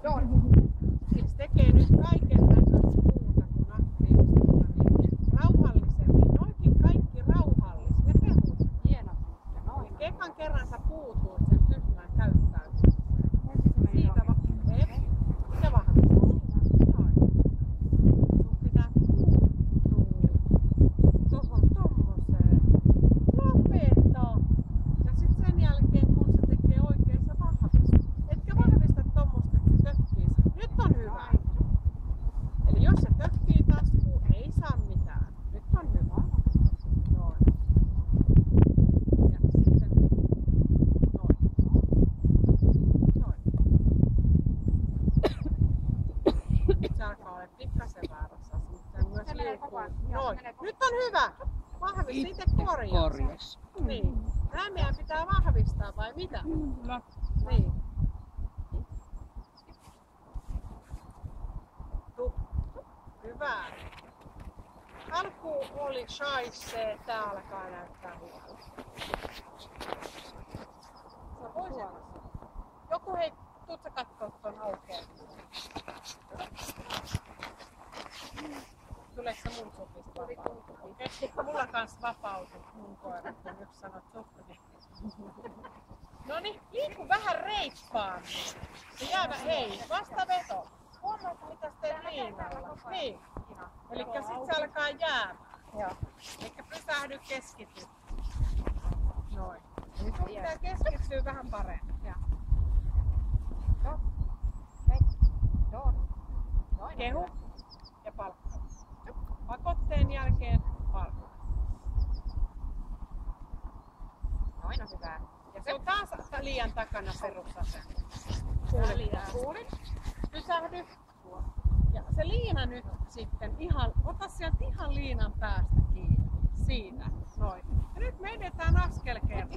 Joo. Siis tekee nyt kaiken näköistä muuta kuin aktiivisuutta, niin rauhallisemmin. Noikin kaikki rauhallisia. Ja kehut. Hienot. Ja noin. Ekan kerran sä puutuit sen tyhmän käyttäytymiseen. Siitä se vahvistuu. Noin. Sun pitää puuttua tohon tommoseen. Lopeta! Ja sit sen jälkeen kun se tekee oikein, sä vahvistat. Etkä vahvista tommosta, että se tökkii. Nyt on hyvä. Eli jos se tökkii taskuun, ei saa mitään. Nyt on hyvä. Noin. Ja sitten noin. Noin. Se alkaa olla pikkasen väärässä. Se myös liikkuu. Noin. Nyt on hyvä. Vahvista itse korjaus. Niin. Nämä meidän pitää vahvistaa vai mitä? Kyllä. Niin. Hyvä. Alkuun oli shaisee, tää alkaa näyttää hyvältä. Sä voisit. Joku hei, tuut sä kattoo ton aukean. Tuleeko sä mun supista vapautua? Okei, mulla kans vapautuu mun koira, kun yksi sanot suppi. Noniin, liiku vähän reippaammin. Se jäävä, hei, vasta veto. Huomaat mitä sä teet liinalla. Niin. Elikkä sit se alkaa jäämään. Joo. Elikkä pysähdy, keskity. Noin. Eli sun pitää keskittyä vähän paremmin. Kehu ja palkka. Pakotteen jälkeen palkka. Noin on hyvä. Ja se on taas liian takana se russaseen. Kuulit? Pysähdy. Ja se liina nyt sitten ihan, ota sieltä ihan liinan päästä kiinni. Siitä. Noin. Ja nyt me edetään askel kerran.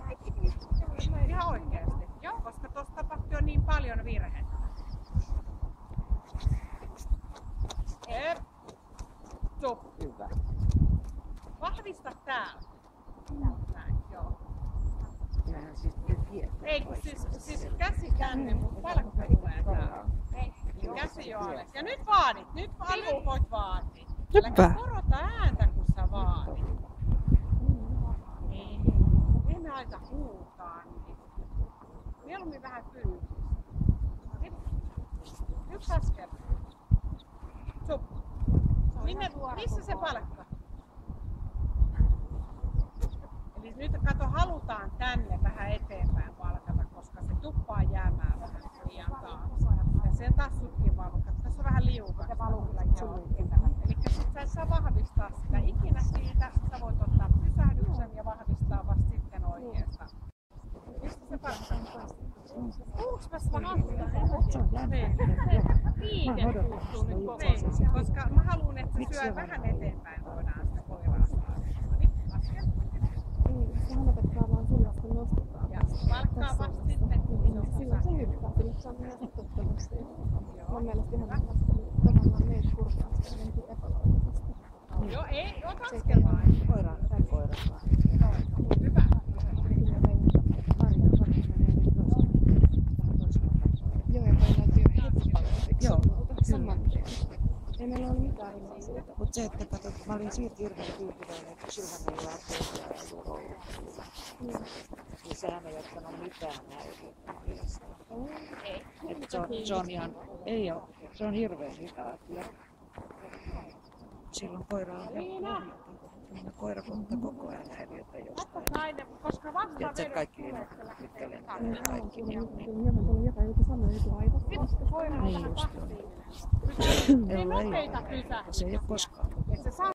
Ihan oikeesti. Joo, koska tossa tapahtui jo niin paljon virhettä. Hyvä. Vahvista täällä. Näin, joo. Ei, siis käsi tänne, mutta palkka tulee täällä. Käsi jo alas. Ja nyt vaadit. Nyt voit vaatia. Äläkä korota ääntä, kun sä vaadit. Niin. Ei me aita huutaa. Niin. Mieluummin vähän fyysistä. Yksi askel. Sup. Missä se palkka? Eli nyt kato, halutaan tänne vähän eteenpäin palkata, koska se tuppaa jäämään vähän liian taas. Ja se tassutkin vaan, tässä on vähän liukasta. Eli sit sä et saa vahvistaa sitä ikinä siitä. Sä voit ottaa pysähdyksen ja vahvistaa vasta sitten oikeastaan. Mistä se palkka? Kuuks mä sitä vastaan? Viide puuttuu nyt kokonaan. Koska mä haluun, että se syö vähän eteenpäin voidaan sitä koiraa saada. Noniin, askel. Sehän opettaa vaan sillä, että nostetaan. Ja palkkaa vasta sitten, kun se on Silloin se hyppää, eli se on myös totuttelusta. Mun mielestä ihan tavallaan meet kurvaasta mentiin ekoloogisesti. Joo, ei, ota askel vaan. Koira vaan. Hyvä. Joo, ja toi näytyy heti paljon. Joo, saman tien. Ei meillä ole mitään rimaa siitä. Mutta se, että katsot, mä olin siitä hirveän tyytyväinen, että Sylvänellä on tehtyä ja Jurolla. Ja sehän ei ottanut mitään näytettä. Se on ihan, ei oo, se on hirveän hyvää kyllä. Silloin koira on koira ottaa koko ajan häiriötä jostain. Nainen, koska vasta Tiedätkö kaikki linnat, mitkä lentää kaikki. Kyllä mä tulin joka ilta sanoa joku aivan. koira on Niin vähän just paktiivinen. Ei nopeita pysähdyksiä. Se ei ole koskaan. Se saa